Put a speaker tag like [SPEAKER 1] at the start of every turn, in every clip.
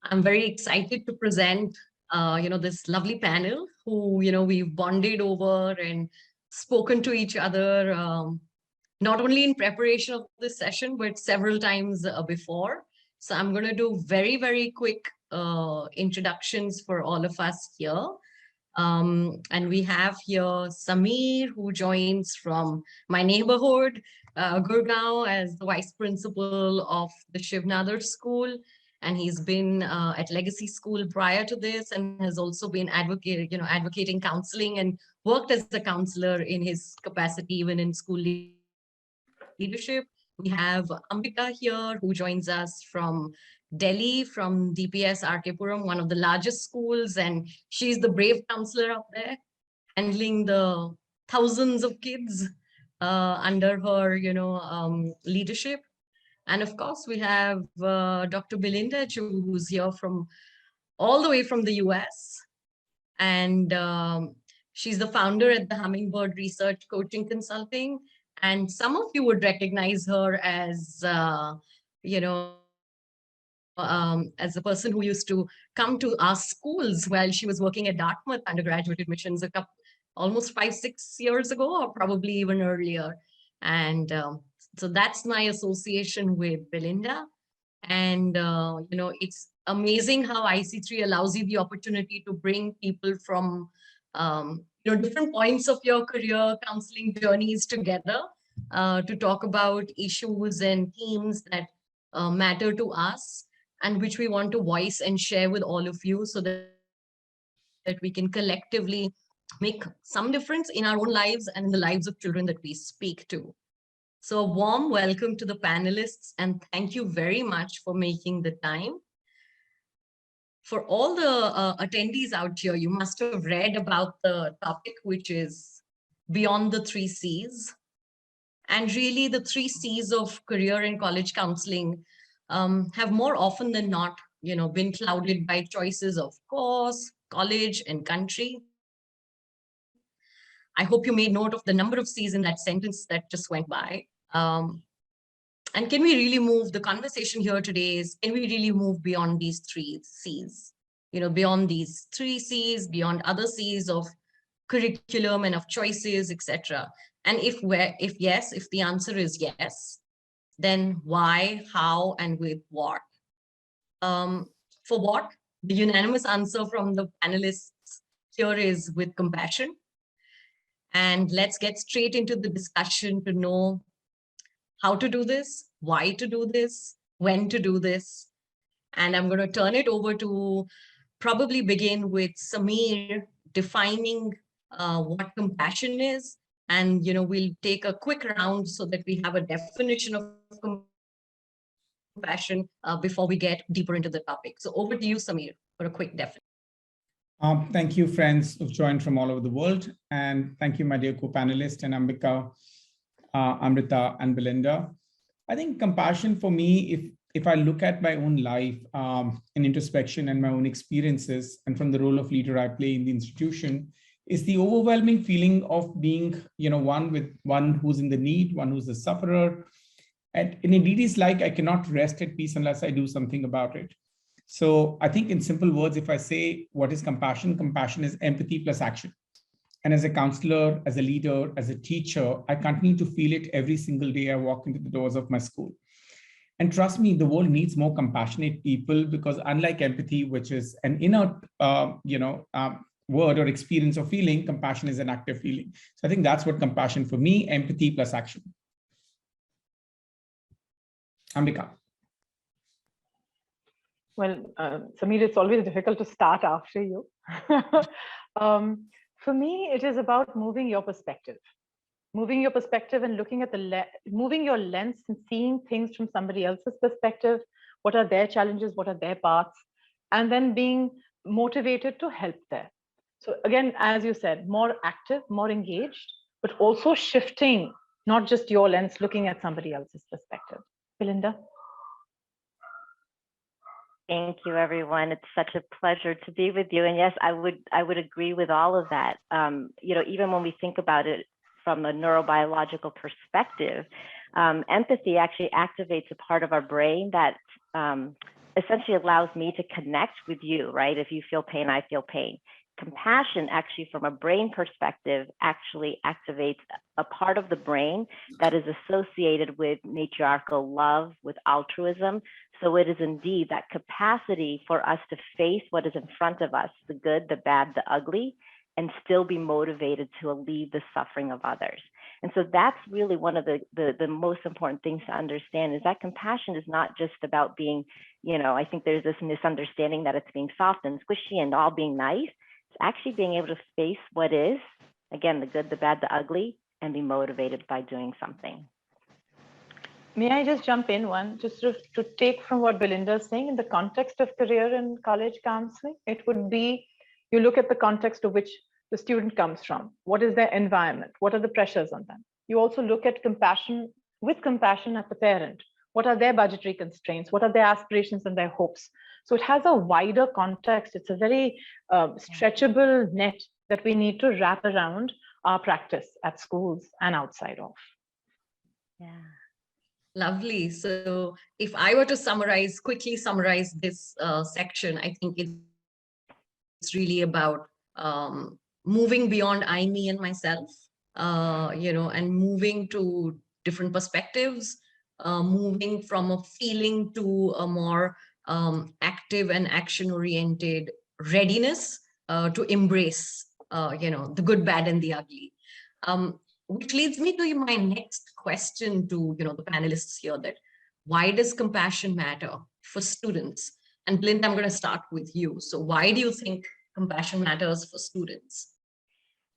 [SPEAKER 1] I'm very excited to present, this lovely panel who, we've bonded over and spoken to each other, not only in preparation of this session, but several times before. So I'm going to do very, very quick introductions for all of us here. And we have here Samir, who joins from my neighborhood, Gurgaon, as the vice principal of the Shiv Nadar School. And he's been at Legacy School prior to this, and has also been advocating counseling and worked as a counselor in his capacity, even in school leadership. We have Ambika here, who joins us from Delhi, from DPS RK Puram, one of the largest schools, and she's the brave counselor up there, handling the thousands of kids under her, leadership. And of course, we have Dr. Belinda Chu, who's here from all the way from the US. And she's the founder at the Hummingbird Research Coaching Consulting. And some of you would recognize her as, as a person who used to come to our schools while she was working at Dartmouth undergraduate admissions almost 5-6 years ago, or probably even earlier. And so that's my association with Belinda. And, it's amazing how IC3 allows you the opportunity to bring people from, different points of your career counseling journeys together to talk about issues and themes that matter to us, and which we want to voice and share with all of you, so that we can collectively make some difference in our own lives and in the lives of children that we speak to. So a warm welcome to the panelists, and thank you very much for making the time. For all the attendees out here, you must have read about the topic, which is Beyond the 3 Cs. And really the 3 Cs of career and college counseling have more often than not, been clouded by choices of course, college, and country. I hope you made note of the number of C's in that sentence that just went by. And can we really move, the conversation here today is, can we really move beyond these 3 C's? Beyond these 3 C's, beyond other C's of curriculum and of choices, etc. And if the answer is yes, then why, how, and with what? For what, the unanimous answer from the panelists here is with compassion. And let's get straight into the discussion to know how to do this, why to do this, when to do this. And I'm going to turn it over to probably begin with Samir defining what compassion is. And, we'll take a quick round so that we have a definition of compassion before we get deeper into the topic. So over to you, Samir, for a quick definition.
[SPEAKER 2] Thank you, friends who've joined from all over the world. And thank you, my dear co-panelists, and Ambika, Amrita, and Belinda. I think compassion for me, if I look at my own life in introspection and my own experiences, and from the role of leader I play in the institution, is the overwhelming feeling of being, one who's in the need, one who's the sufferer. And indeed, it's like I cannot rest at peace unless I do something about it. So I think in simple words, if I say what is compassion, compassion is empathy plus action. And as a counselor, as a leader, as a teacher, I continue to feel it every single day I walk into the doors of my school. And trust me, the world needs more compassionate people, because unlike empathy, which is an inner, word or experience or feeling, compassion is an active feeling. So I think that's what compassion for me, empathy plus action. Ambika.
[SPEAKER 3] Well, Samir, it's always difficult to start after you. For me, it is about moving your perspective and looking at moving your lens and seeing things from somebody else's perspective. What are their challenges? What are their paths? And then being motivated to help there. So again, as you said, more active, more engaged, but also shifting, not just your lens, looking at somebody else's perspective. Belinda?
[SPEAKER 4] Thank you, everyone. It's such a pleasure to be with you. And yes, I would agree with all of that. Even when we think about it from a neurobiological perspective, empathy actually activates a part of our brain that essentially allows me to connect with you, right? If you feel pain, I feel pain. Compassion, actually, from a brain perspective, actually activates a part of the brain that is associated with matriarchal love, with altruism. So it is indeed that capacity for us to face what is in front of us, the good, the bad, the ugly, and still be motivated to alleviate the suffering of others. And so that's really one of the most important things to understand, is that compassion is not just about being, I think there's this misunderstanding that it's being soft and squishy and all being nice. It's actually being able to face what is, again, the good, the bad, the ugly, and be motivated by doing something.
[SPEAKER 3] May I just jump in one, just to take from what Belinda is saying in the context of career and college counseling? It would be, you look at the context of which the student comes from. What is their environment? What are the pressures on them? You also look at compassion, with compassion at the parent. What are their budgetary constraints? What are their aspirations and their hopes? So it has a wider context. It's a very stretchable net that we need to wrap around our practice at schools and outside of.
[SPEAKER 4] Yeah.
[SPEAKER 1] Lovely. So if I were to quickly summarize this section, I think it's really about moving beyond I, me, and myself, and moving to different perspectives, moving from a feeling to a more active and action-oriented readiness to embrace, the good, bad, and the ugly. Which leads me to my next question to, the panelists here, that why does compassion matter for students? And Belinda, I'm going to start with you. So why do you think compassion matters for students?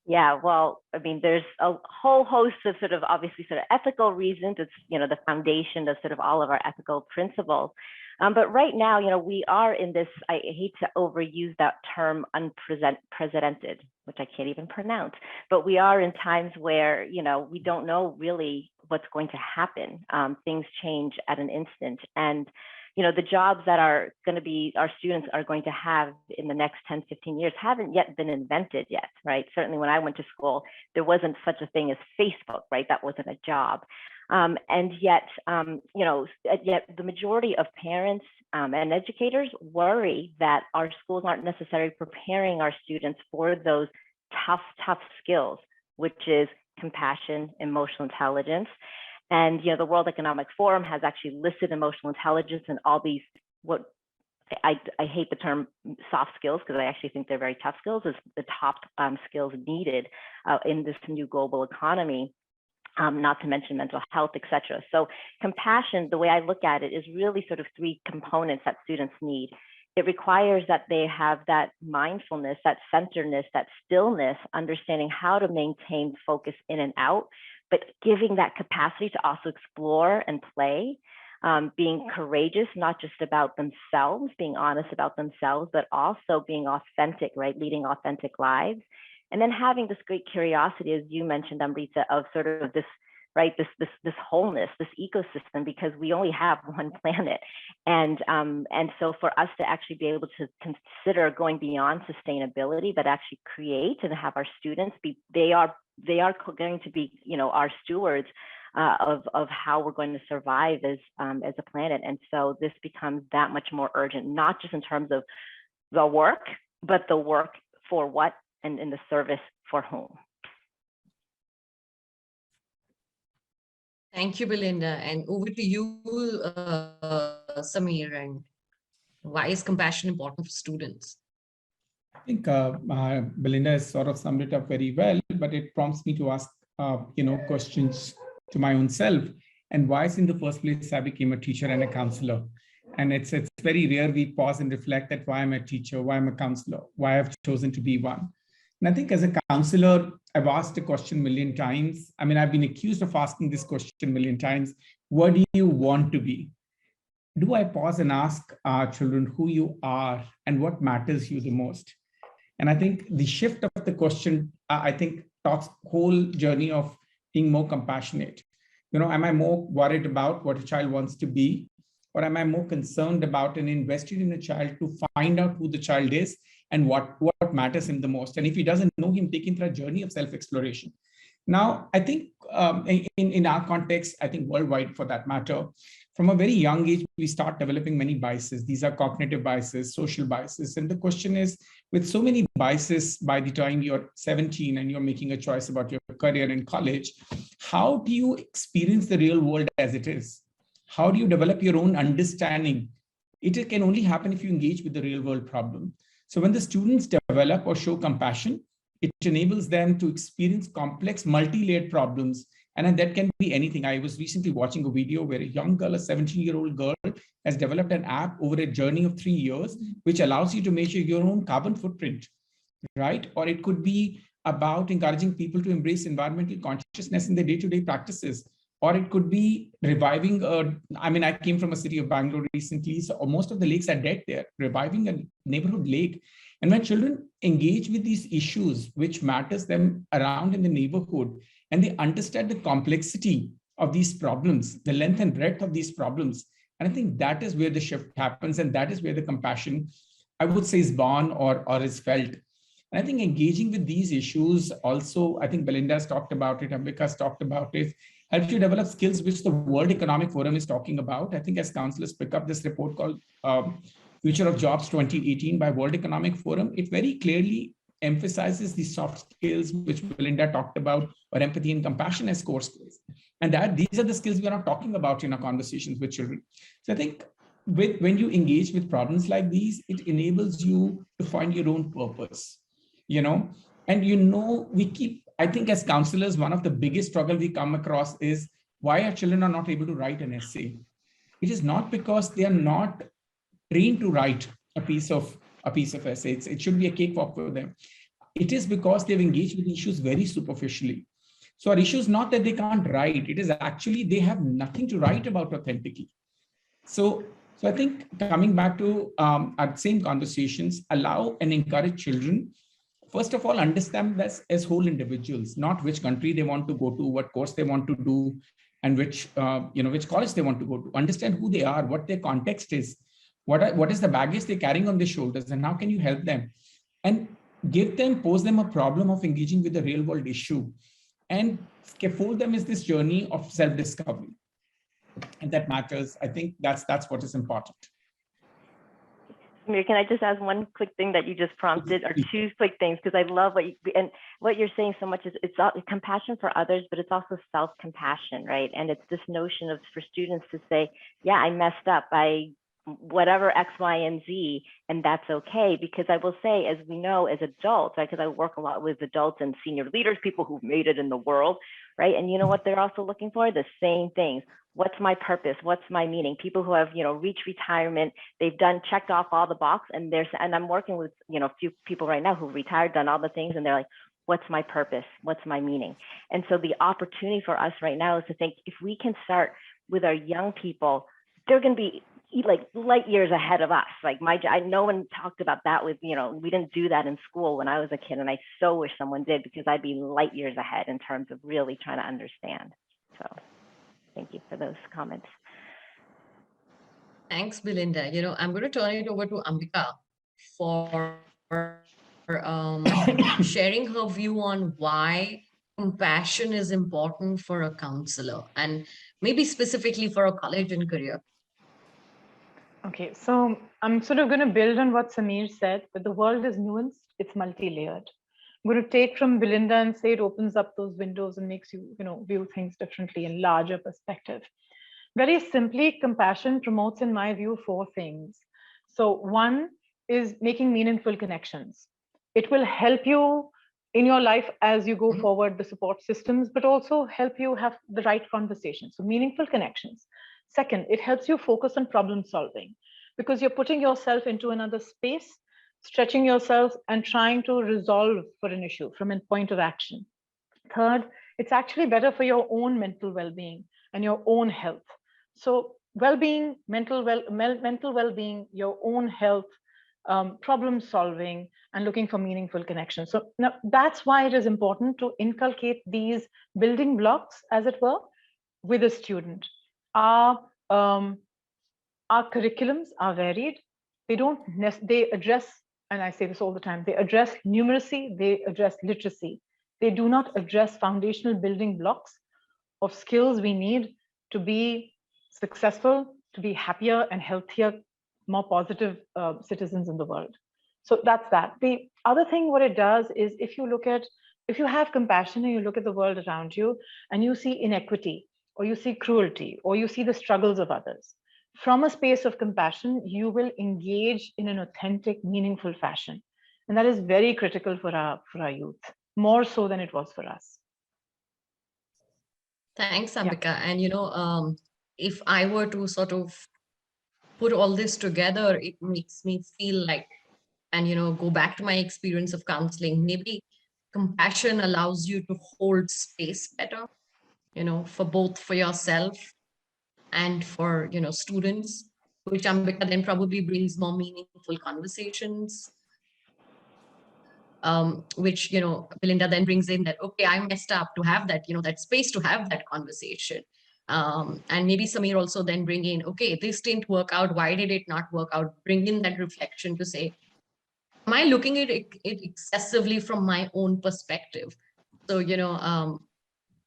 [SPEAKER 4] Yeah, well, I mean, there's a whole host of obviously ethical reasons. It's, the foundation of all of our ethical principles. But right now, we are in this, I hate to overuse that term, unprecedented, which I can't even pronounce, but we are in times where, we don't know really what's going to happen. Things change at an instant. And the jobs that are going to be, our students are going to have in the next 10, 15 years haven't yet been invented yet, right? Certainly when I went to school, there wasn't such a thing as Facebook, right? That wasn't a job. And yet, yet the majority of parents and educators worry that our schools aren't necessarily preparing our students for those tough skills, which is compassion, emotional intelligence. And the World Economic Forum has actually listed emotional intelligence and all these, what I hate the term soft skills, because I actually think they're very tough skills, is the top skills needed in this new global economy, not to mention mental health, etc. So compassion, the way I look at it, is really three components that students need. It requires that they have that mindfulness, that centeredness, that stillness, understanding how to maintain focus in and out, but giving that capacity to also explore and play, being courageous, not just about themselves, being honest about themselves, but also being authentic, right? Leading authentic lives. And then having this great curiosity, as you mentioned, Amrita, of this, right? This wholeness, this ecosystem, because we only have one planet. And so for us to actually be able to consider going beyond sustainability, but actually create and have our students be, they are going to be, our stewards of how we're going to survive as a planet. And so this becomes that much more urgent, not just in terms of the work, but the work for what and in the service for whom.
[SPEAKER 1] Thank you, Belinda. And over to you, Samir. And why is compassion important for students?
[SPEAKER 2] I think Belinda has sort of summed it up very well, but it prompts me to ask, questions to my own self. And why, in the first place, I became a teacher and a counselor. And it's very rare we pause and reflect that why I'm a teacher, why I'm a counselor, why I've chosen to be one. And I think as a counselor, I've asked the question a million times. I mean, I've been accused of asking this question a million times. What do you want to be? Do I pause and ask our children who you are and what matters you the most? And I think the shift of the question, I think, talks whole journey of being more compassionate. Am I more worried about what a child wants to be? Or am I more concerned about and invested in a child to find out who the child is and what matters him the most? And if he doesn't know him, take him through a journey of self-exploration. Now, I think in our context, I think worldwide for that matter, from a very young age, we start developing many biases. These are cognitive biases, social biases. And the question is, with so many biases, by the time you're 17 and you're making a choice about your career in college, how do you experience the real world as it is? How do you develop your own understanding? It can only happen if you engage with the real world problem. So when the students develop or show compassion, it enables them to experience complex, multi-layered problems. And that can be anything. I was recently watching a video where a young girl, a 17-year-old girl, has developed an app over a journey of 3 years, which allows you to measure your own carbon footprint, right? Or it could be about encouraging people to embrace environmental consciousness in their day-to-day practices. Or it could be reviving, I came from a city of Bangalore recently, so most of the lakes are dead there, reviving a neighborhood lake. And when children engage with these issues, which matters them around in the neighborhood, and they understand the complexity of these problems, the length and breadth of these problems, and I think that is where the shift happens, and that is where the compassion, I would say, is born or is felt. And I think engaging with these issues also, I think Belinda has talked about it, Ambika has talked about it, helps you develop skills which the World Economic Forum is talking about. I think as counselors pick up this report called Future of Jobs 2018 by World Economic Forum, it very clearly emphasizes the soft skills which Belinda talked about, or empathy and compassion as core skills. And that these are the skills we are not talking about in our conversations with children. So I think when you engage with problems like these, it enables you to find your own purpose, and I think as counselors, one of the biggest struggle we come across is why our children are not able to write an essay. It is not because they are not trained to write a piece of essay. It should be a cakewalk for them. It is because they've engaged with issues very superficially. So our issue is not that they can't write. It is actually they have nothing to write about authentically. So I think coming back to our same conversations, allow and encourage children, first of all, understand this as whole individuals, not which country they want to go to, what course they want to do, and which college they want to go to. Understand who they are, what their context is, what is the baggage they're carrying on their shoulders, and how can you help them? And pose them a problem of engaging with the real world issue, and scaffold them as this journey of self-discovery. And that matters. I think that's what is important.
[SPEAKER 4] Samir, can I just ask one quick thing that you just prompted, or two quick things, because I love what you're saying so much is it's compassion for others, but it's also self-compassion, right? And it's this notion of for students to say, yeah, I messed up by whatever X, Y, and Z, and that's okay. Because I will say, as we know, as adults, right, because I work a lot with adults and senior leaders, people who've made it in the world, right? And you know what they're also looking for? The same things. What's my purpose? What's my meaning? People who have, reached retirement, they've checked off all the box, and I'm working with, a few people right now who retired, done all the things, and they're like, what's my purpose? What's my meaning? And so the opportunity for us right now is to think, if we can start with our young people, they're going to be like light years ahead of us. Like no one talked about that with, we didn't do that in school when I was a kid, and I so wish someone did, because I'd be light years ahead in terms of really trying to understand. So thank you for those comments.
[SPEAKER 1] Thanks, Belinda. I'm going to turn it over to Ambika for sharing her view on why compassion is important for a counselor, and maybe specifically for a college and career.
[SPEAKER 3] Okay, so I'm sort of going to build on what Samir said, that the world is nuanced, it's multi-layered. I'm going to take from Belinda and say it opens up those windows and makes you, view things differently in larger perspective. Very simply, compassion promotes, in my view, 4 things. So one is making meaningful connections. It will help you in your life as you go forward, the support systems, but also help you have the right conversations. So meaningful connections. Second, it helps you focus on problem solving, because you're putting yourself into another space, stretching yourself and trying to resolve for an issue from a point of action. Third, it's actually better for your own mental well-being and your own health. So well-being, mental well-being, your own health, problem solving, and looking for meaningful connections. So now that's why it is important to inculcate these building blocks, as it were, with a student. Our curriculums are varied. They address, and I say this all the time, they address numeracy, they address literacy. They do not address foundational building blocks of skills we need to be successful, to be happier and healthier, more positive citizens in the world. So that's that. The other thing, what it does is if you have compassion and you look at the world around you and you see inequity, or you see cruelty, or you see the struggles of others, from a space of compassion, you will engage in an authentic, meaningful fashion. And that is very critical for our youth, more so than it was for us.
[SPEAKER 1] Thanks, Ambika. And, if I were to sort of put all this together, it makes me feel like, and, go back to my experience of counseling, maybe compassion allows you to hold space better, for yourself and for, students, which Ambika then probably brings more meaningful conversations. Which, Belinda then brings in that, okay, I messed up, to have that, that space to have that conversation. And maybe Samir also then bring in, okay, this didn't work out. Why did it not work out? Bring in that reflection to say, am I looking at it excessively from my own perspective? So,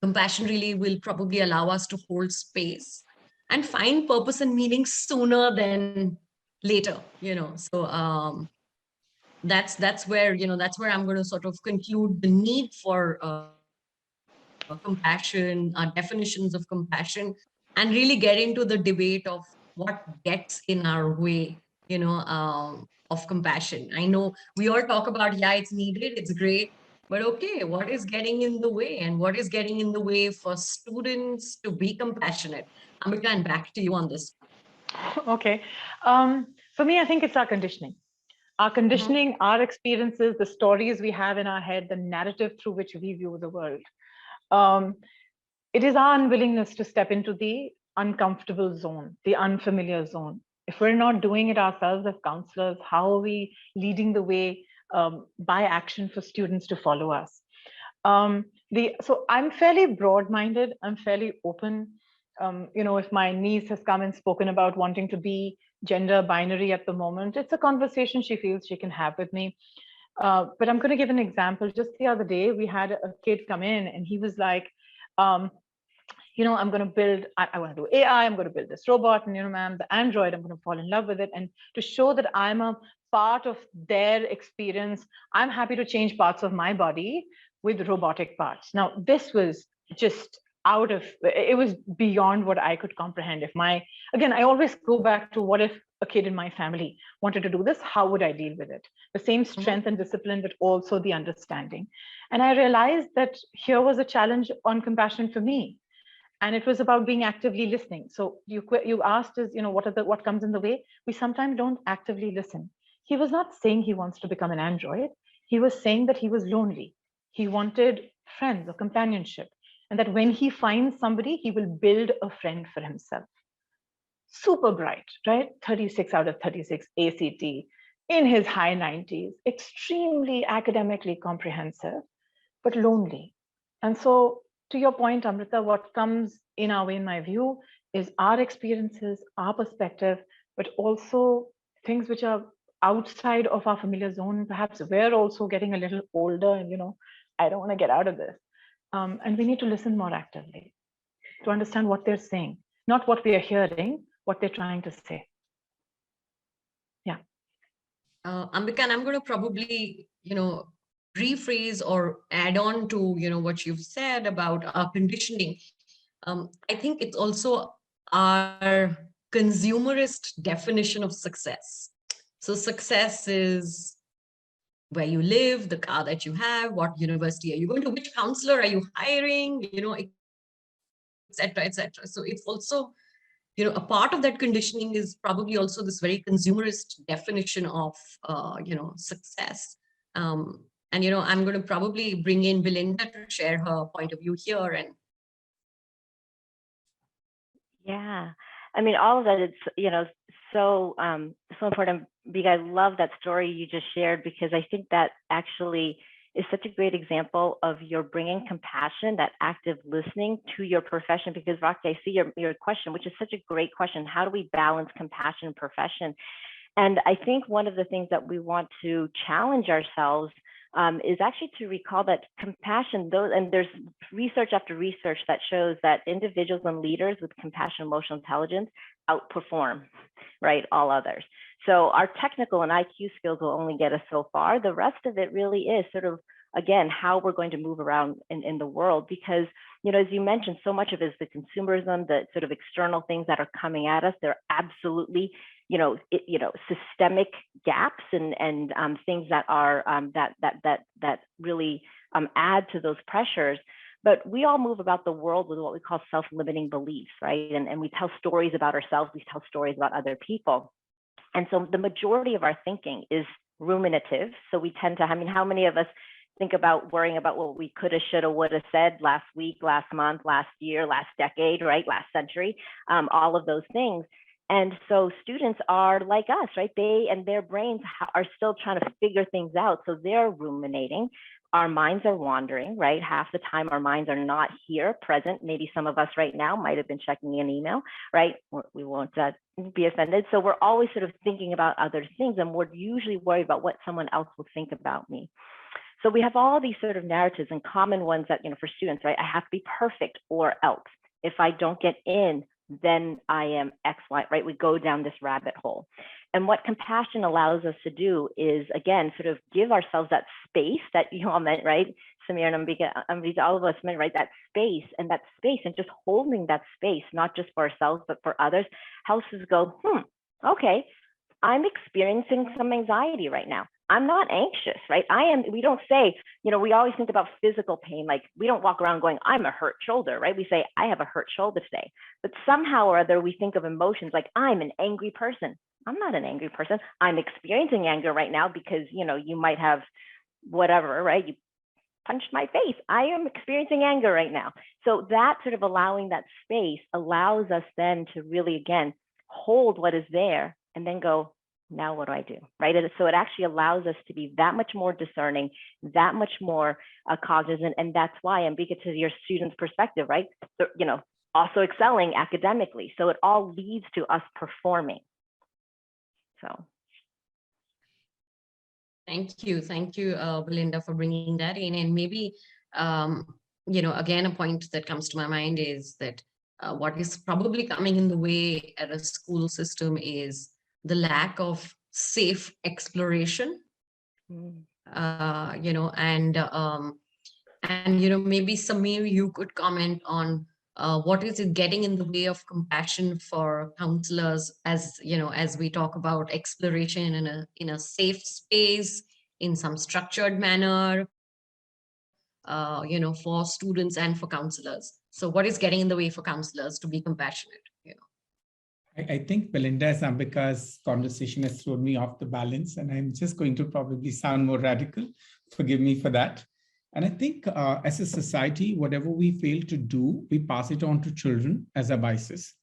[SPEAKER 1] compassion really will probably allow us to hold space and find purpose and meaning sooner than later, So, that's where I'm going to sort of conclude the need for compassion, definitions of compassion, and really get into the debate of what gets in our way, of compassion. I know we all talk about, yeah, it's needed, it's great, but okay, what is getting in the way, and what is getting in the way for students to be compassionate? Ambika, and back to you on this.
[SPEAKER 3] Okay. For me, I think it's our conditioning. Our conditioning, our experiences, the stories we have in our head, the narrative through which we view the world. It is our unwillingness to step into the uncomfortable zone, the unfamiliar zone. If we're not doing it ourselves as counselors, how are we leading the way by action for students to follow us? So I'm fairly broad-minded. I'm fairly open. If my niece has come and spoken about wanting to be gender binary at the moment, it's a conversation she feels she can have with me. But I'm going to give an example. Just the other day, we had a kid come in and he was like, I'm going to build, I want to do AI, I'm going to build this robot, and, ma'am, the Android, I'm going to fall in love with it. And to show that I'm a part of their experience, I'm happy to change parts of my body with robotic parts. Now, this was just it was beyond what I could comprehend. Again, I always go back to, what if a kid in my family wanted to do this? How would I deal with it? The same strength and discipline, but also the understanding. And I realized that here was a challenge on compassion for me. And it was about being actively listening. So you asked us, what comes in the way? We sometimes don't actively listen. He was not saying he wants to become an android. He was saying that he was lonely. He wanted friends or companionship. And that when he finds somebody, he will build a friend for himself. Super bright, right? 36 out of 36 ACT, in his high 90s, extremely academically comprehensive, but lonely. And so, to your point, Amrita, what comes in our way, in my view, is our experiences, our perspective, but also things which are outside of our familiar zone. Perhaps we're also getting a little older and, I don't want to get out of this. And we need to listen more actively to understand what they're saying, not what we are hearing, what they're trying to say. Yeah.
[SPEAKER 1] Ambika, and I'm going to probably, rephrase or add on to, what you've said about our conditioning. I think it's also our consumerist definition of success. So success is where you live, the car that you have, what university are you going to, which counselor are you hiring, et cetera, et cetera. So it's also, a part of that conditioning is probably also this very consumerist definition of, success. And, I'm going to probably bring in Belinda to share her point of view here. And
[SPEAKER 4] yeah, I mean, all of that is, so important. Because I love that story you just shared, because I think that actually is such a great example of your bringing compassion, that active listening to your profession. Because Rakhi, I see your question, which is such a great question. How do we balance compassion and profession? And I think one of the things that we want to challenge ourselves is actually to recall that compassion, and there's research after research that shows that individuals and leaders with compassion, emotional intelligence outperform, right, all others. So our technical and IQ skills will only get us so far. The rest of it really is sort of, again, how we're going to move around in the world, because, you know, as you mentioned, so much of it is the consumerism, the sort of external things that are coming at us. They're absolutely, systemic gaps and things that are that really add to those pressures. But we all move about the world with what we call self-limiting beliefs, right? And we tell stories about ourselves, we tell stories about other people. And so the majority of our thinking is ruminative. So we tend to, how many of us think about worrying about what we could have, should have, would have said last week, last month, last year, last decade, right? Last century, all of those things. And so students are like us, right? They and their brains are still trying to figure things out. So they're ruminating. Our minds are wandering, right? Half the time our minds are not here, present. Maybe some of us right now might have been checking an email, right? We won't be offended. So we're always sort of thinking about other things, and we're usually worried about what someone else will think about me. So we have all these sort of narratives and common ones that, for students, right? I have to be perfect or else. If I don't get in, then I am X, Y, right? We go down this rabbit hole. And what compassion allows us to do is, again, sort of give ourselves that space that you all meant, right? Samir and Ambika, all of us meant, right? That space and just holding that space, not just for ourselves, but for others, helps us go, okay, I'm experiencing some anxiety right now. I'm not anxious, right? We don't say, we always think about physical pain. Like, we don't walk around going, I'm a hurt shoulder, right? We say, I have a hurt shoulder today. But somehow or other, we think of emotions like, I'm an angry person. I'm not an angry person. I'm experiencing anger right now because, you might have whatever, right? You punched my face. I am experiencing anger right now. So that sort of allowing that space allows us then to really, again, hold what is there and then go, now what do I do, right? And so it actually allows us to be that much more discerning, that much more cognizant. And that's why, Ambika, to your students' perspective, right? Also excelling academically. So it all leads to us performing. So.
[SPEAKER 1] Thank you, Belinda, for bringing that in. And maybe, again, a point that comes to my mind is that what is probably coming in the way at a school system is the lack of safe exploration, and maybe Samir, you could comment on what is it getting in the way of compassion for counselors, as we talk about exploration in a safe space, in some structured manner, for students and for counselors. So what is getting in the way for counselors to be compassionate?
[SPEAKER 2] I think Belinda's and Ambika's conversation has thrown me off the balance, and I'm just going to probably sound more radical. Forgive me for that. And I think as a society, whatever we fail to do, we pass it on to children as a biases.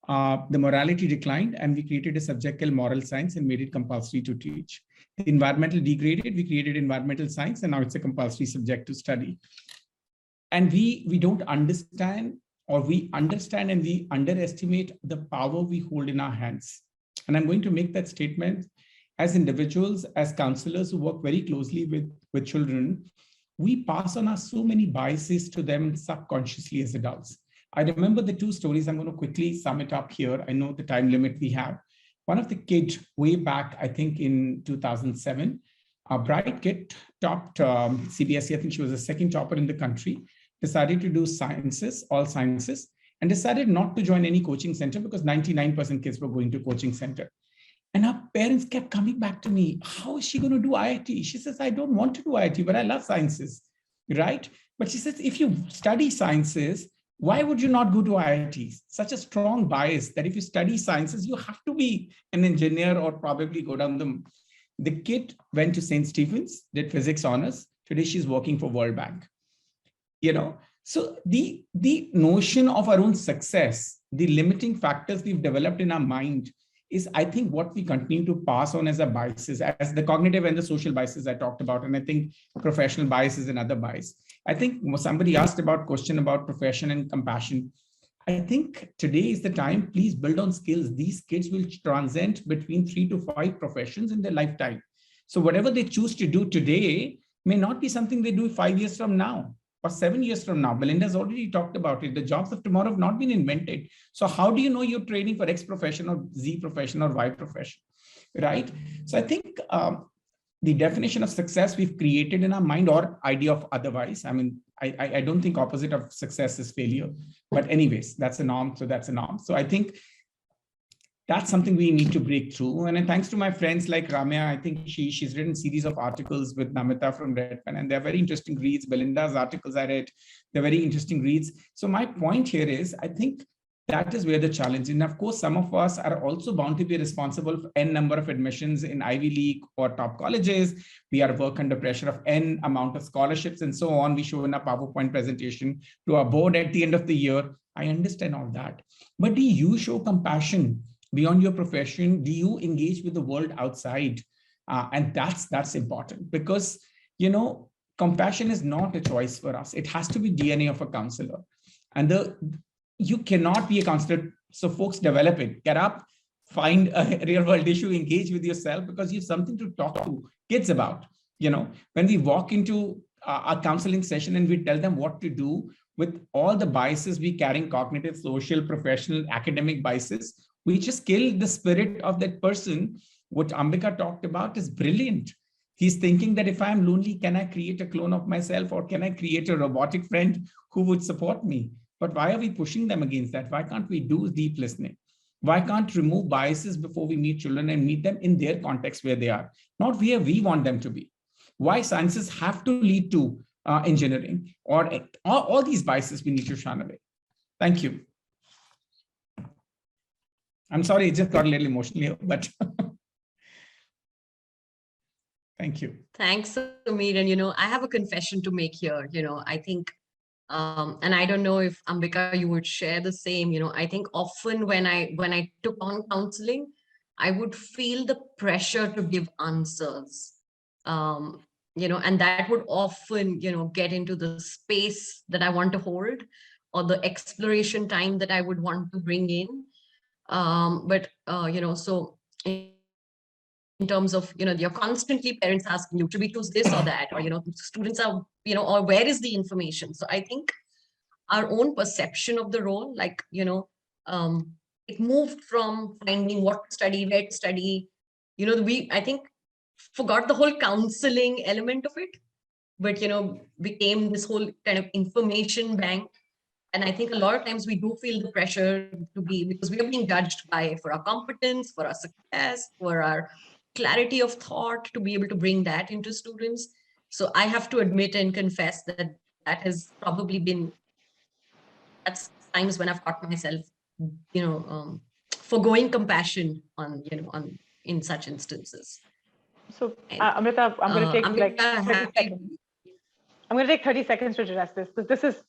[SPEAKER 2] The morality declined, and we created a subject called moral science and made it compulsory to teach. The environmental degraded, we created environmental science, and now it's a compulsory subject to study. And we don't understand, or we understand and we underestimate the power we hold in our hands. And I'm going to make that statement as individuals, as counselors who work very closely with children. We pass on so many biases to them subconsciously as adults. I remember the two stories. I'm going to quickly sum it up here. I know the time limit we have. One of the kids way back, I think in 2007, a bright kid topped CBSE. I think she was the second topper in the country, decided to do sciences, all sciences, and decided not to join any coaching center because 99% kids were going to coaching center. And her parents kept coming back to me, how is she going to do IIT? She says, I don't want to do IIT, but I love sciences, right? But she says, if you study sciences, why would you not go to IIT? Such a strong bias that if you study sciences, you have to be an engineer or probably go down the kid went to St. Stephen's, did physics honors. Today she's working for World Bank. So the notion of our own success, the limiting factors we've developed in our mind is, I think, what we continue to pass on as a biases, as the cognitive and the social biases I talked about. And I think professional bias is another bias. I think somebody asked about question about profession and compassion. I think today is the time, please build on skills. These kids will transcend between 3 to 5 professions in their lifetime. So whatever they choose to do today, may not be something they do 5 years from now or 7 years from now. Belinda's already talked about it. The jobs of tomorrow have not been invented. So how do you know you're training for X profession or Z profession or Y profession, right? So I think the definition of success we've created in our mind, or idea of otherwise. I mean, I don't think opposite of success is failure, but anyways, that's a norm. So that's a norm. So I think that's something we need to break through. And thanks to my friends like Ramya, I think she's written a series of articles with Namita from Redfin, and they're very interesting reads. Belinda's articles I read, they're very interesting reads. So my point here is, I think that is where the challenge is. And of course, some of us are also bound to be responsible for N number of admissions in Ivy League or top colleges. We are work under pressure of N amount of scholarships and so on. We show in a PowerPoint presentation to our board at the end of the year. I understand all that. But do you show compassion beyond your profession? Do you engage with the world outside? And that's important, because, you know, compassion is not a choice for us. It has to be DNA of a counselor. And you cannot be a counselor. So folks, develop it. Get up, find a real world issue, engage with yourself, because you have something to talk to kids about. You know, when we walk into a counseling session and we tell them what to do with all the biases we carry, cognitive, social, professional, academic biases, we just kill the spirit of that person. What Ambika talked about is brilliant. He's thinking that if I'm lonely, can I create a clone of myself, or can I create a robotic friend who would support me? But why are we pushing them against that? Why can't we do deep listening? Why can't remove biases before we meet children and meet them in their context where they are, not where we want them to be? Why sciences have to lead to engineering, or all these biases we need to shun away. Thank you. I'm sorry, it just got a little emotional here, but thank you.
[SPEAKER 1] Thanks, Sameer. And, you know, I have a confession to make here. You know, I think, and I don't know if Ambika, you would share the same. You know, I think often when I took on counseling, I would feel the pressure to give answers. You know, and that would often, you know, get into the space that I want to hold, or the exploration time that I would want to bring in. You know, so in terms of, you know, you're constantly parents asking you, should we choose this or that? Or, you know, students are, you know, or where is the information? So I think our own perception of the role, like, you know, it moved from finding what to study, where to study, you know, I think forgot the whole counseling element of it, but, you know, became this whole kind of information bank. And I think a lot of times we do feel the pressure to be, because we are being judged for our competence, for our success, for our clarity of thought, to be able to bring that into students. So I have to admit and confess that that has probably been, that's times when I've caught myself, you know, forgoing compassion on, you know, in such instances.
[SPEAKER 3] So Amrita, I'm going to take like 30 seconds. I'm going to take 30 seconds to address this, because this is,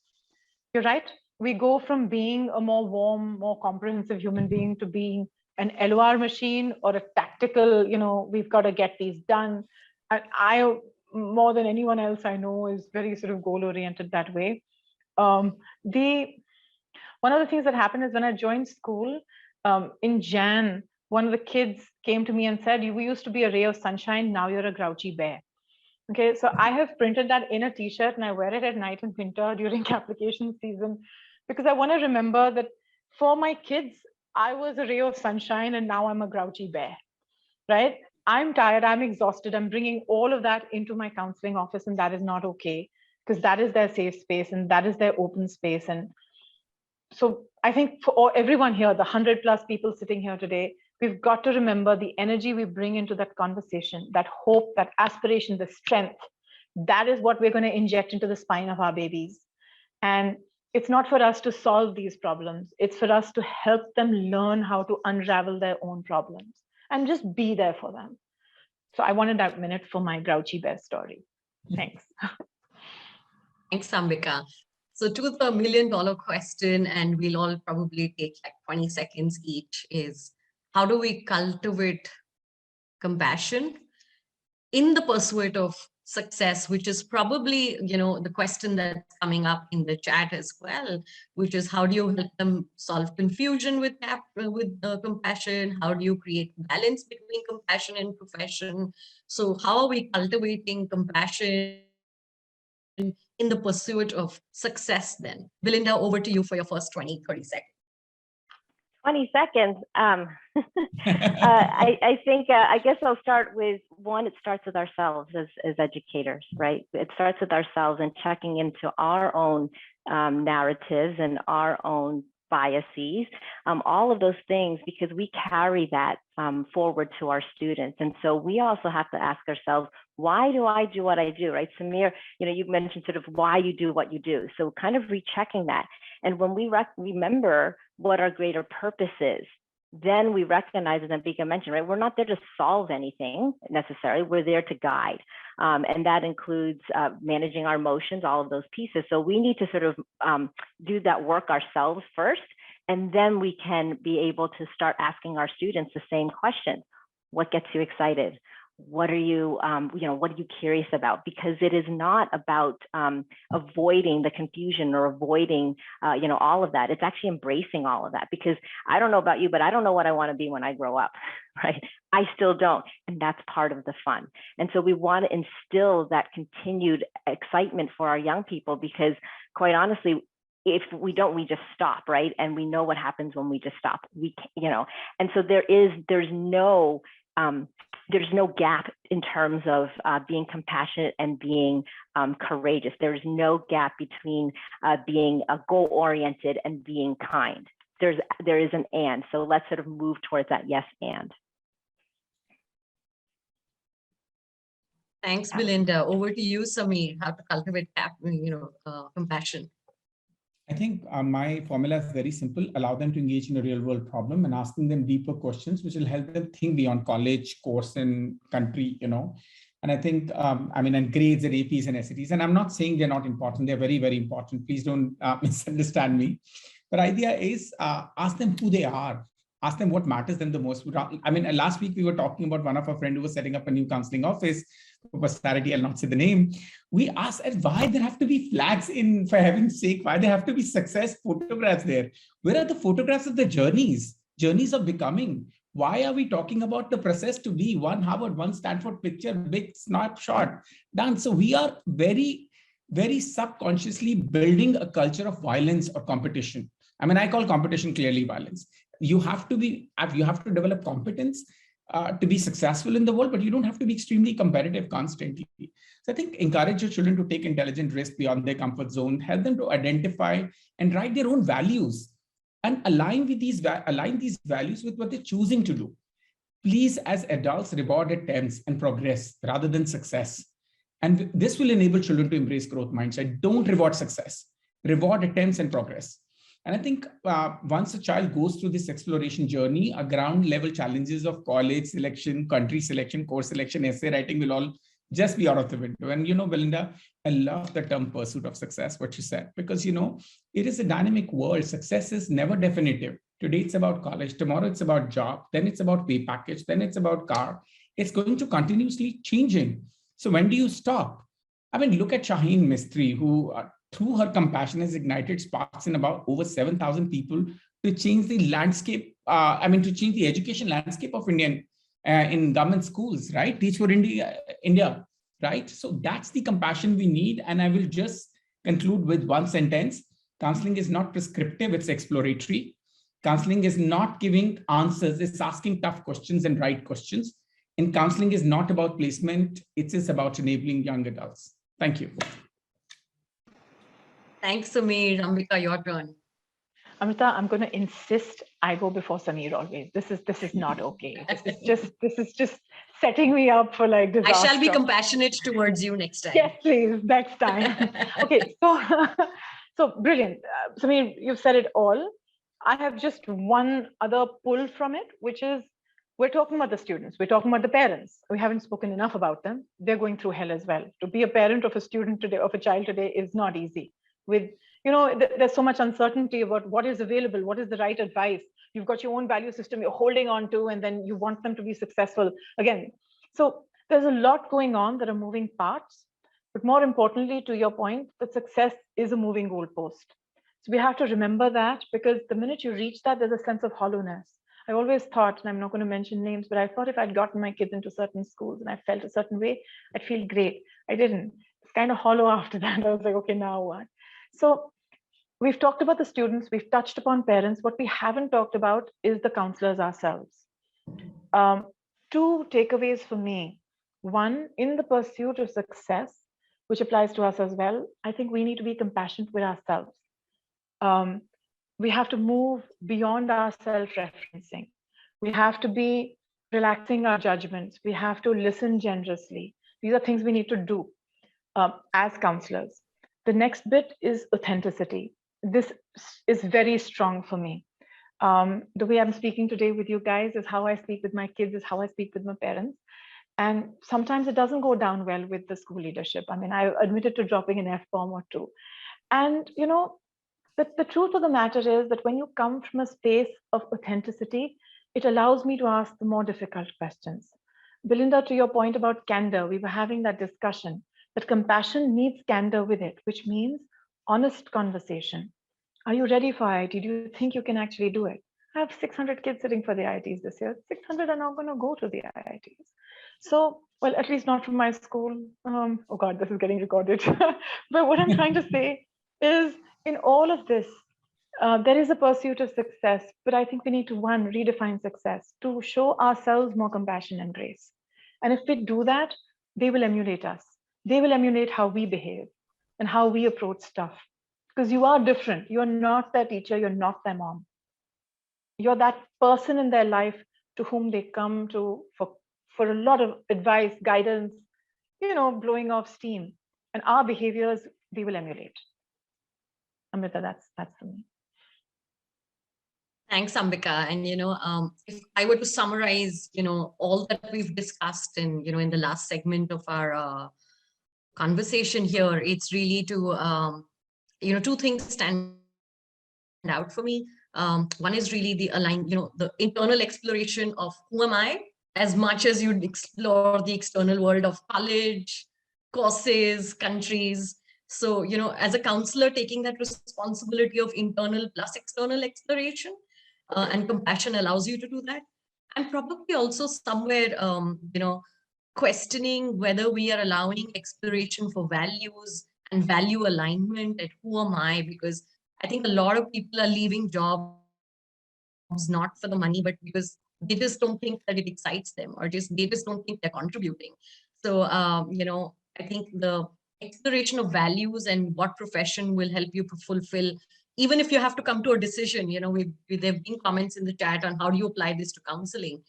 [SPEAKER 3] you're right. We go from being a more warm, more comprehensive human being to being an LOR machine, or a tactical, you know, we've got to get these done. And I, more than anyone else I know, is very sort of goal-oriented that way. One of the things that happened is when I joined school in Jan, one of the kids came to me and said, "We used to be a ray of sunshine, now you're a grouchy bear." Okay, so I have printed that in a t-shirt and I wear it at night in winter during application season, because I want to remember that for my kids, I was a ray of sunshine and now I'm a grouchy bear, right? I'm tired, I'm exhausted, I'm bringing all of that into my counseling office, and that is not okay, because that is their safe space and that is their open space. And so I think for everyone here, the 100+ people sitting here today, we've got to remember the energy we bring into that conversation, that hope, that aspiration, the strength. That is what we're going to inject into the spine of our babies. And it's not for us to solve these problems. It's for us to help them learn how to unravel their own problems and just be there for them. So I wanted that minute for my grouchy bear story. Thanks.
[SPEAKER 1] Thanks, Ambika. So to the $1 million question, and we'll all probably take like 20 seconds each, is how do we cultivate compassion in the pursuit of success, which is probably, you know, the question that's coming up in the chat as well, which is how do you help them solve confusion with compassion? How do you create balance between compassion and profession? So how are we cultivating compassion in the pursuit of success then? Belinda, over to you for your first 20, 30 seconds.
[SPEAKER 4] 20 seconds. I think, I guess I'll start with one, it starts with ourselves as educators, right? It starts with ourselves and checking into our own narratives and our own biases, all of those things, because we carry that forward to our students. And so we also have to ask ourselves, why do I do what I do, right? Samir, you mentioned sort of why you do what you do. So kind of rechecking that. And when we remember what our greater purpose is, then we recognize, as Ambika mentioned, right? We're not there to solve anything necessarily. We're there to guide. And that includes managing our emotions, all of those pieces. So we need to sort of do that work ourselves first, and then we can be able to start asking our students the same question. What gets you excited? What are you, what are you curious about? Because it is not about avoiding the confusion or avoiding, all of that. It's actually embracing all of that, because I don't know about you, but I don't know what I want to be when I grow up, right? I still don't. And that's part of the fun. And so we want to instill that continued excitement for our young people, because quite honestly, if we don't, we just stop, right? And we know what happens when we just stop. And so there's no gap in terms of being compassionate and being courageous. There's no gap between being goal-oriented and being kind. There is an and. So let's sort of move towards that yes and.
[SPEAKER 1] Thanks, Belinda. Over to you, Samir, how to cultivate compassion.
[SPEAKER 2] I think my formula is very simple. Allow them to engage in a real world problem and asking them deeper questions, which will help them think beyond college, course, and country, And I think, and grades and APs and SATs, and I'm not saying they're not important. They're very, very important. Please don't misunderstand me. But idea is ask them who they are. Ask them what matters them the most. Last week we were talking about one of our friends who was setting up a new counseling office. For posterity, I'll not say the name. We asked why there have to be flags in, for heaven's sake, why there have to be success photographs there? Where are the photographs of the journeys of becoming? Why are we talking about the process to be one Harvard, one Stanford picture, big snapshot done? So we are very, very subconsciously building a culture of violence or competition. I call competition clearly violence. You have to develop competence to be successful in the world, but you don't have to be extremely competitive constantly. So I think encourage your children to take intelligent risks beyond their comfort zone, help them to identify and write their own values and align these values with what they're choosing to do. Please, as adults, reward attempts and progress rather than success. And this will enable children to embrace growth mindset. Don't reward success, reward attempts and progress. And I think once a child goes through this exploration journey, a ground level challenges of college selection, country selection, course selection, essay writing will all just be out of the window. And Belinda, I love the term pursuit of success, what you said, because it is a dynamic world. Success is never definitive. Today it's about college, tomorrow it's about job, then it's about pay package, then it's about car. It's going to continuously changing. So when do you stop? Look at Shaheen Mistry, who through her compassion has ignited sparks in about over 7,000 people to change the landscape, to change the education landscape of Indian in government schools, right? Teach for India, right? So that's the compassion we need. And I will just conclude with one sentence. Counseling is not prescriptive, it's exploratory. Counseling is not giving answers, it's asking tough questions and right questions. And counseling is not about placement, it is about enabling young adults. Thank you.
[SPEAKER 1] Thanks, Samir. Ambika, your turn.
[SPEAKER 3] Amrita, I'm going to insist I go before Samir always. This is not okay. This is just setting me up for like disaster.
[SPEAKER 1] I shall be compassionate towards you next time.
[SPEAKER 3] Yes, please, next time. Okay, so brilliant. Samir, you've said it all. I have just one other pull from it, which is we're talking about the students. We're talking about the parents. We haven't spoken enough about them. They're going through hell as well. To be a parent of a student today, of a child today, is not easy. With there's so much uncertainty about what is available, what is the right advice. You've got your own value system you're holding on to, and then you want them to be successful again. So there's a lot going on that are moving parts, but more importantly, to your point, that success is a moving goalpost. So we have to remember that, because the minute you reach that, there's a sense of hollowness. I always thought, and I'm not going to mention names, but I thought if I'd gotten my kids into certain schools and I felt a certain way, I'd feel great. I didn't. kind of hollow after that. I was like, okay, now what? So we've talked about the students, we've touched upon parents. What we haven't talked about is the counselors ourselves. Two takeaways for me. One, in the pursuit of success, which applies to us as well, I think we need to be compassionate with ourselves. We have to move beyond our self-referencing. We have to be relaxing our judgments. We have to listen generously. These are things we need to do as counselors. The next bit is authenticity. This is very strong for me. The way I'm speaking today with you guys is how I speak with my kids, is how I speak with my parents. And sometimes it doesn't go down well with the school leadership. I mean, I admitted to dropping an F-bomb or two. And, you know, the truth of the matter is that when you come from a space of authenticity, it allows me to ask the more difficult questions. Belinda, to your point about candor, we were having that discussion that compassion needs candor with it, which means honest conversation. Are you ready for IIT? Do you think you can actually do it? I have 600 kids sitting for the IITs this year. 600 are not going to go to the IITs. So, well, at least not from my school. Oh God, this is getting recorded. But what I'm trying to say is, in all of this, there is a pursuit of success, but I think we need to, one, redefine success, to show ourselves more compassion and grace. And if we do that, they will emulate us. They will emulate how we behave and how we approach stuff. Because you are different. You're not their teacher. You're not their mom. You're that person in their life to whom they come to for a lot of advice, guidance, you know, blowing off steam. And our behaviors, they will emulate. Amrita, that's for me.
[SPEAKER 1] Thanks, Ambika. And, you know, if I were to summarize, you know, all that we've discussed in, you know, in the last segment of our conversation here, it's really to, you know, two things stand out for me. One is really the the internal exploration of who am I, as much as you'd explore the external world of college, courses, countries. So, you know, as a counselor, taking that responsibility of internal plus external exploration and compassion allows you to do that. And probably also somewhere, you know, questioning whether we are allowing exploration for values and value alignment at who am I, because I think a lot of people are leaving jobs not for the money, but because they just don't think that it excites them, or they just don't think they're contributing. So, you know, I think the exploration of values and what profession will help you to fulfill, even if you have to come to a decision, you know, there have been comments in the chat on how do you apply this to counseling.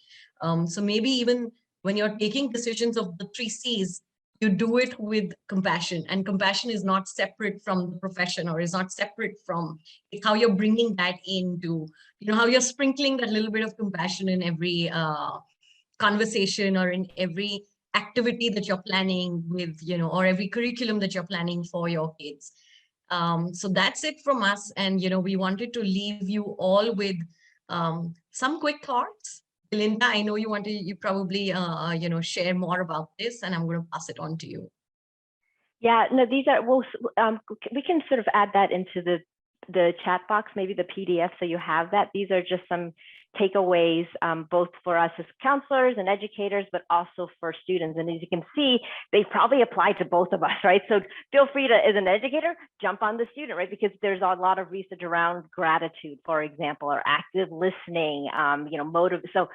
[SPEAKER 1] So maybe even when you're taking decisions of the 3 C's, you do it with compassion, and compassion is not separate from the profession, or is not separate from how you're bringing that into, you know, how you're sprinkling that little bit of compassion in every conversation or in every activity that you're planning with, you know, or every curriculum that you're planning for your kids. So that's it from us. And, you know, we wanted to leave you all with some quick thoughts. Belinda, I know you probably, you know, share more about this, and I'm going to pass it on to you.
[SPEAKER 4] Yeah, no, these are, we can sort of add that into the chat box, maybe the PDF, so you have that. These are just some takeaways, both for us as counselors and educators, but also for students. And as you can see, they probably apply to both of us, right? So feel free to, as an educator, jump on the student, right? Because there's a lot of research around gratitude, for example, or active listening, you know, so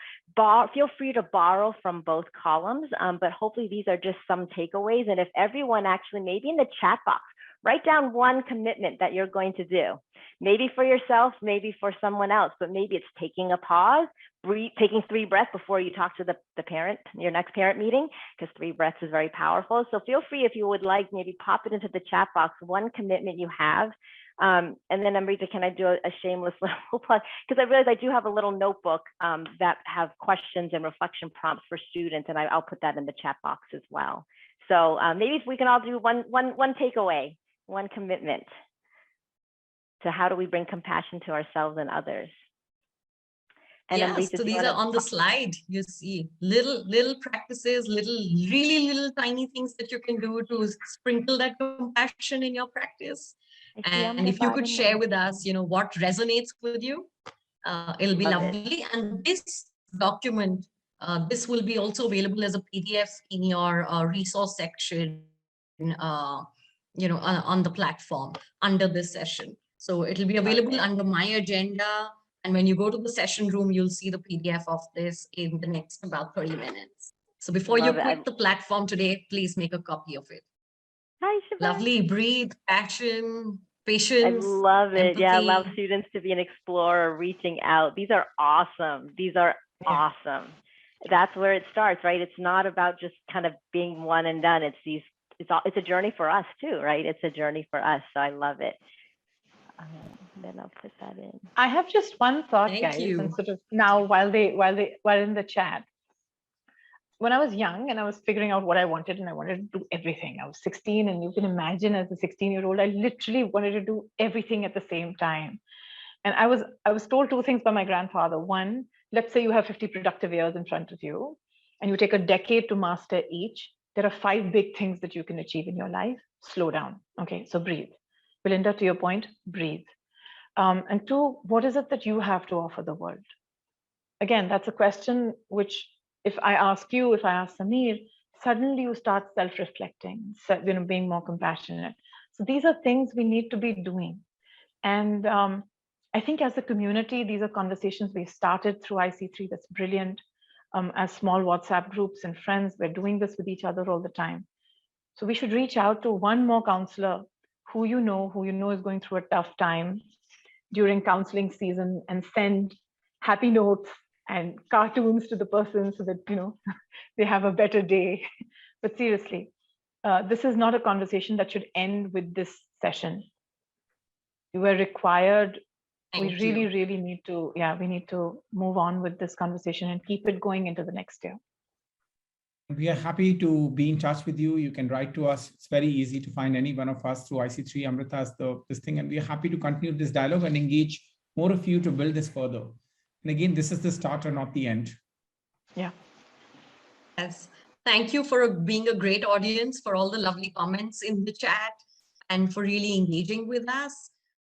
[SPEAKER 4] feel free to borrow from both columns, but hopefully these are just some takeaways. And if everyone actually, maybe in the chat box, write down one commitment that you're going to do, maybe for yourself, maybe for someone else, but maybe it's taking a pause, taking 3 breaths before you talk to the parent, your next parent meeting, because 3 breaths is very powerful. So feel free, if you would like, maybe pop it into the chat box, one commitment you have. And then Amrita, can I do a shameless little plug? Because I realize I do have a little notebook that have questions and reflection prompts for students, and I'll put that in the chat box as well. So maybe if we can all do one takeaway, one commitment to how do we bring compassion to ourselves and others. And
[SPEAKER 1] yeah, so these are on the slide. You see little practices, really little tiny things that you can do to sprinkle that compassion in your practice. And if you could share with us, you know, what resonates with you, it'll be lovely. And this document, this will be also available as a PDF in your resource section on the platform under this session. So it'll be available under my agenda. And when you go to the session room, you'll see the PDF of this in the next about 30 minutes. So before you quit the platform today, please make a copy of it.
[SPEAKER 4] Hi, Shiva.
[SPEAKER 1] Lovely. Breathe, passion,
[SPEAKER 4] I
[SPEAKER 1] patience.
[SPEAKER 4] love it. Yeah, I love
[SPEAKER 1] empathy.
[SPEAKER 4] students to be an explorer, reaching out. These are awesome. These are awesome. That's where it starts, right? It's not about just kind of being one and done. It's a journey for us too, right? It's a journey for us. So I love it. Then I'll put that in.
[SPEAKER 3] I have just one thought,
[SPEAKER 1] Thank
[SPEAKER 3] guys,
[SPEAKER 1] you.
[SPEAKER 3] and sort of now while in the chat. When I was young and I was figuring out what I wanted, and I wanted to do everything. I was 16, and you can imagine as a 16-year-old, I literally wanted to do everything at the same time. And I was told two things by my grandfather. One, let's say you have 50 productive years in front of you, and you take a decade to master each. There are 5 big things that you can achieve in your life. Slow down. Okay, so breathe. Belinda, to your point, breathe. And 2, what is it that you have to offer the world? Again, that's a question which, if I ask you, if I ask Samir, suddenly you start self-reflecting, being more compassionate. So these are things we need to be doing. And I think as a community, these are conversations we started through IC3. That's brilliant. As small WhatsApp groups and friends, we're doing this with each other all the time. So we should reach out to one more counselor who you know is going through a tough time during counseling season, and send happy notes and cartoons to the person so that they have a better day. But seriously, this is not a conversation that should end with this session. You were required. We really need to, we need to move on with this conversation and keep it going into the next year.
[SPEAKER 2] We are happy to be in touch with you. You can write to us. It's very easy to find any one of us through IC3. Amrita has this thing, and we are happy to continue this dialogue and engage more of you to build this further. And again, this is the start or not the end.
[SPEAKER 3] Yeah.
[SPEAKER 1] Yes. Thank you for being a great audience, for all the lovely comments in the chat, and for really engaging with us.